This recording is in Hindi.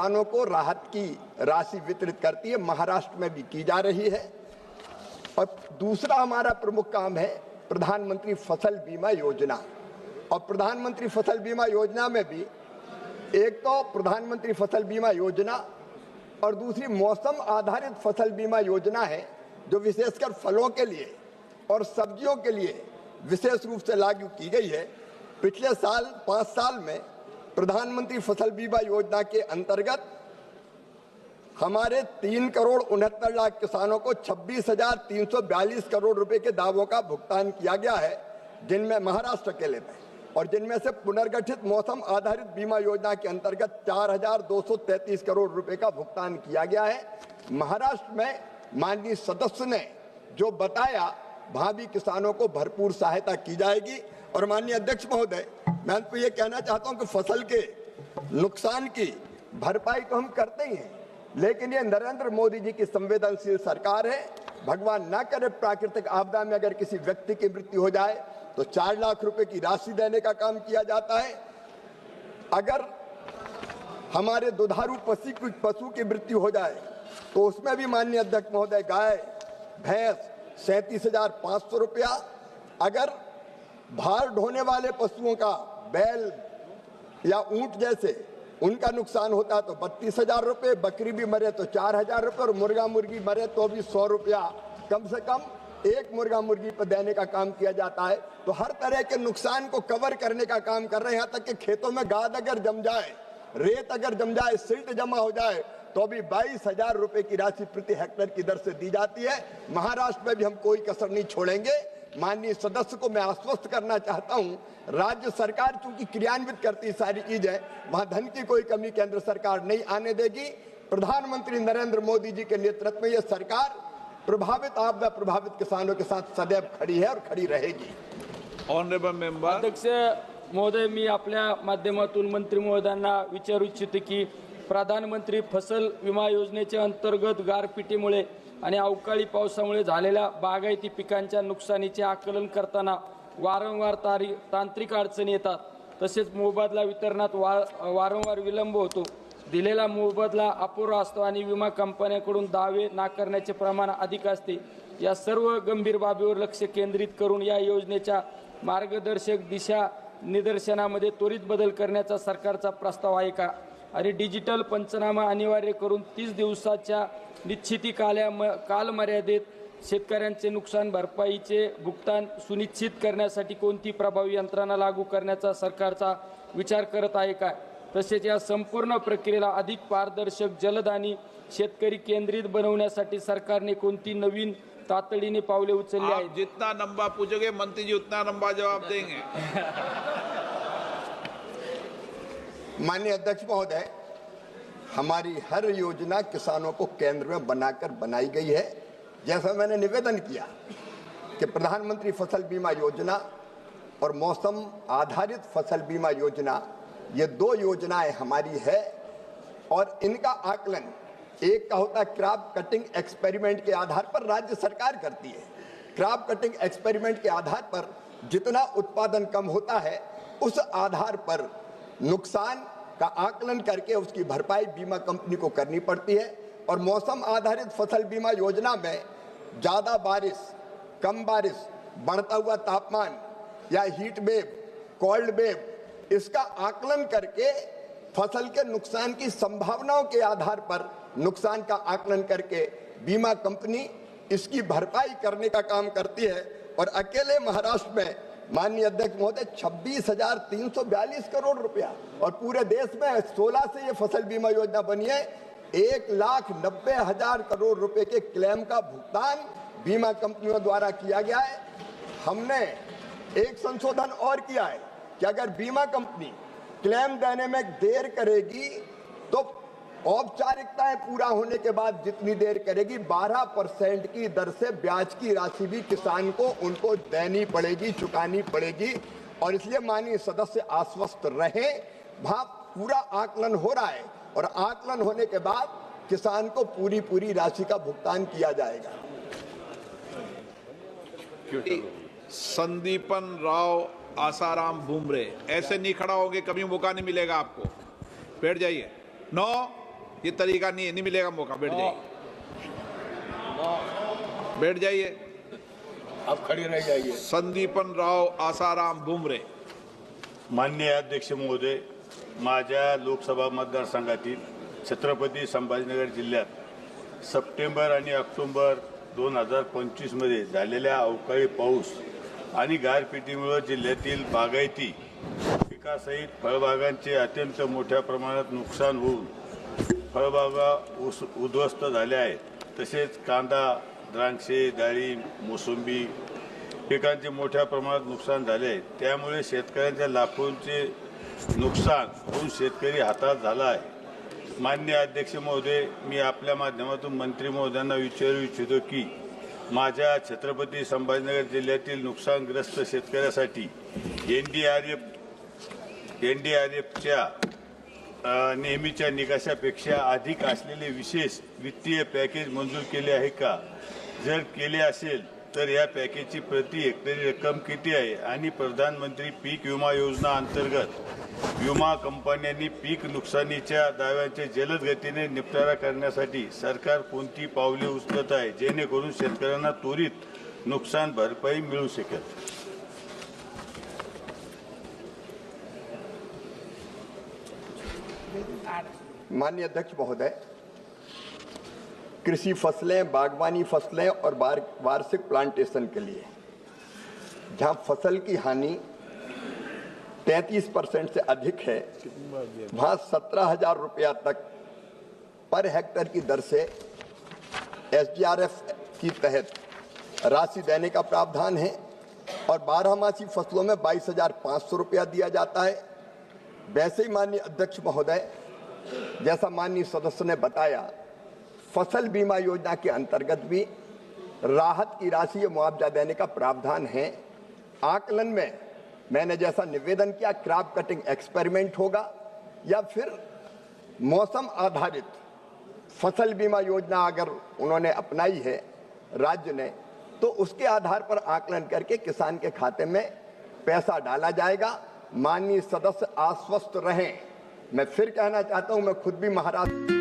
किसानों को राहत की राशि वितरित करती है, महाराष्ट्र में भी की जा रही है। और दूसरा हमारा प्रमुख काम है प्रधानमंत्री फसल बीमा योजना। और प्रधानमंत्री फसल बीमा योजना में भी एक तो प्रधानमंत्री फसल बीमा योजना और दूसरी मौसम आधारित फसल बीमा योजना है, जो विशेषकर फलों के लिए और सब्जियों के लिए विशेष रूप से लागू की गई है। पिछले साल 5 साल में प्रधानमंत्री फसल बीमा योजना के अंतर्गत हमारे 3,69,00,000 किसानों को 26,342 करोड़ रुपए के दावों का भुगतान किया गया है, जिनमें महाराष्ट्र अकेले में, और जिनमें से पुनर्गठित मौसम आधारित बीमा योजना के अंतर्गत 4,233 करोड़ रुपए का भुगतान किया गया है। महाराष्ट्र में माननीय सदस्य ने जो बताया, वहां भी किसानों को भरपूर सहायता की जाएगी। और माननीय अध्यक्ष महोदय, मैं आपको ये कहना चाहता हूं कि फसल के नुकसान की भरपाई तो हम करते ही हैं, लेकिन ये नरेंद्र मोदी जी की संवेदनशील सरकार है। भगवान ना करे प्राकृतिक आपदा में अगर किसी व्यक्ति की मृत्यु हो जाए तो 4 लाख रुपए की राशि देने का काम किया जाता है। अगर हमारे दुधारू पशु की मृत्यु हो जाए तो उसमें भी माननीय अध्यक्ष महोदय गाय भैंस 37,500 रुपया। अगर भार ढोने वाले पशुओं का बैल या ऊंट जैसे उनका नुकसान होता है तो 32,000 रुपये, बकरी भी मरे तो 4,000 रुपये, और मुर्गा मुर्गी मरे तो भी 100 रुपया कम से कम एक मुर्गा मुर्गी पर देने का काम किया जाता है। तो हर तरह के नुकसान को कवर करने का काम कर रहे हैं। यहाँ तक कि खेतों में गाद अगर जम जाए, रेत अगर जम जाए, सिल्ट जमा हो जाए तो भी 22,000 रुपए की राशि प्रति हेक्टेयर की दर से दी जाती है। महाराष्ट्र में भी हम कोई कसर नहीं छोड़ेंगे। माननीय सदस्य को मैं आश्वस्त करना चाहता हूं, राज्य सरकार चूंकि क्रियान्वित करती सारी चीजें, वहां धन की कोई कमी केंद्र सरकार नहीं आने देगी। प्रधानमंत्री नरेंद्र मोदी जी के नेतृत्व में यह सरकार प्रभावित आपदा प्रभावित किसानों के साथ सदैव खड़ी है और खड़ी रहेगी। Honourable member. अध्यक्ष महोदय, मी आपल्या माध्यमातून मंत्री महोदयांना विचारू इच्छितो की प्रधानमंत्री फसल विमा योजनेच्या अंतर्गत गारपिटीमुळे आणि अवकाळी पावसामुळे झालेल्या बागायती पिकांच्या नुकसानीचे आकलन करताना वारंवार तांत्रिक अडचणी येतात, तसेच मोबदला वितरणात वारंवार विलंब होतो, दिलेला मोबदला अपुरा असतो आणि विमा कंपन्यांकडून दावे नाकारण्याचे प्रमाण अधिक असते। या सर्व गंभीर बाबीवर लक्ष केंद्रित करून या योजनेच्या मार्गदर्शक दिशा निदर्शनामध्ये त्वरित बदल करण्याचा सरकारचा प्रस्ताव आहे का? आणि डिजिटल पंचनामा अनिवार्य करून 30 दिवसाच्या निश्चिती कालमर्यादेत शेतकऱ्यांचे नुकसान भरपाईचे भुगतान सुनिश्चित करण्यासाठी कोणती प्रभावी यंत्रणा लागू करण्याचा सरकारचा विचार करत आहे का? तसेच या संपूर्ण प्रक्रियेला अधिक पारदर्शक, जलद आणि शेतकरी केंद्रित बनवण्यासाठी सरकारने कोणती नवीन तातडीने पावले उचलली आहेत? जितना लंबा पूछोगे मंत्री जी उतना लंबा जवाब देंगे। माननीय अध्यक्ष महोदय, हमारी हर योजना किसानों को केंद्र में बनाकर बनाई गई है। जैसा मैंने निवेदन किया कि प्रधानमंत्री फसल बीमा योजना और मौसम आधारित फसल बीमा योजना, ये 2 योजनाएं हमारी है और इनका आकलन एक का होता है क्रॉप कटिंग एक्सपेरिमेंट के आधार पर राज्य सरकार करती है। क्रॉप कटिंग एक्सपेरिमेंट के आधार पर जितना उत्पादन कम होता है उस आधार पर नुकसान का आकलन करके उसकी भरपाई बीमा कंपनी को करनी पड़ती है। और मौसम आधारित फसल बीमा योजना में ज्यादा बारिश, कम बारिश, बढ़ता हुआ तापमान या हीट वेव, कोल्ड वेव, इसका आकलन करके फसल के नुकसान की संभावनाओं के आधार पर नुकसान का आकलन करके बीमा कंपनी इसकी भरपाई करने का काम करती है। और अकेले महाराष्ट्र में माननीय अध्यक्ष महोदय 26,342 करोड़ रुपया, और पूरे देश में 16 से ये फसल बीमा योजना बनी है। 1,90,000 करोड़ रुपए के क्लेम का भुगतान बीमा कंपनियों द्वारा किया गया है। हमने एक संशोधन और किया है कि अगर बीमा कंपनी क्लेम देने में देर करेगी तो औपचारिकताएं पूरा होने के बाद जितनी देर करेगी 12% की दर से ब्याज की राशि भी किसान को उनको देनी पड़ेगी, चुकानी पड़ेगी। और इसलिए माननीय सदस्य आश्वस्त रहें, वहां पूरा आकलन हो रहा है और आकलन होने के बाद किसान को पूरी राशि का भुगतान किया जाएगा। संदीपन राव आसाराम बुमरे, ऐसे नहीं खड़ा होगे, कभी मौका नहीं मिलेगा आपको। बैठ जाइए। 9 ये तरीका नहीं मिलेगा मौका। बैठ जाइए, बैठ जाइए। आप खड़े रह जाइए। संदीपन राव आसाराम भुमरे। माननीय अध्यक्ष महोदय, माझ्या लोकसभा मतदारसंघातील छत्रपती संभाजीनगर जिल्ह्यात सप्टेंबर आणि ऑक्टोबर 2025 मध्ये झालेल्या अवकाळी पाऊस आणि गारपिटीमुळे जिल्ह्यातील बागायती पिकासहित फळबागांचे अत्यंत मोठ्या प्रमाणात नुकसान होऊन फळबागा उद्ध्वस्त झाल्या आहेत. तसेच कांदा, द्राक्षे, डाळिंब, मोसंबी पिकांचे मोठ्या प्रमाणात नुकसान झाले आहे. त्यामुळे शेतकऱ्यांच्या लाखोंचे नुकसान होऊन शेतकरी हातात झाला आहे. माननीय अध्यक्ष महोदय, मी आपल्या माध्यमातून मंत्री महोदयांना विचारू इच्छितो की माझ्या छत्रपती संभाजीनगर जिल्ह्यातील नुकसानग्रस्त शेतकऱ्यासाठी एनडीआरएफच्या नेहमीच्या निकषापेक्षा अधिक असलेले विशेष वित्तीय पॅकेज मंजूर केले आहे का? जर केले असेल तर या पॅकेजची प्रति हेक्टरी रक्कम किती आहे? आणि प्रधानमंत्री पीक विमा योजना अंतर्गत विमा कंपन्यांनी पीक नुकसानीच्या दाव्यांचे जलद गतीने निपटारा करण्यासाठी सरकार कोणती पावले उचलत आहे जेणेकरून शेतकऱ्यांना त्वरित नुकसान भरपाई मिळू शकेल? माननीय अध्यक्ष महोदय, कृषि फसलें, बागवानी फसलें और वार्षिक प्लांटेशन के लिए जहां फसल की हानि 33% से अधिक है, वहां 17,000 रुपया तक पर हेक्टर की दर से एसडीआरएफ की तहत राशि देने का प्रावधान है और 12मासी फसलों में 22,500 रुपया दिया जाता है। वैसे ही माननीय अध्यक्ष महोदय, जैसा माननीय सदस्य ने बताया, फसल बीमा योजना के अंतर्गत भी राहत की राशि या मुआवजा देने का प्रावधान है। आकलन में मैंने जैसा निवेदन किया, क्रॉप कटिंग एक्सपेरिमेंट होगा या फिर मौसम आधारित फसल बीमा योजना अगर उन्होंने अपनाई है राज्य ने, तो उसके आधार पर आकलन करके किसान के खाते में पैसा डाला जाएगा। माननीय सदस्य आश्वस्त रहें। मैं फिर कहना चाहता हूं, मैं खुद भी महाराष्ट्र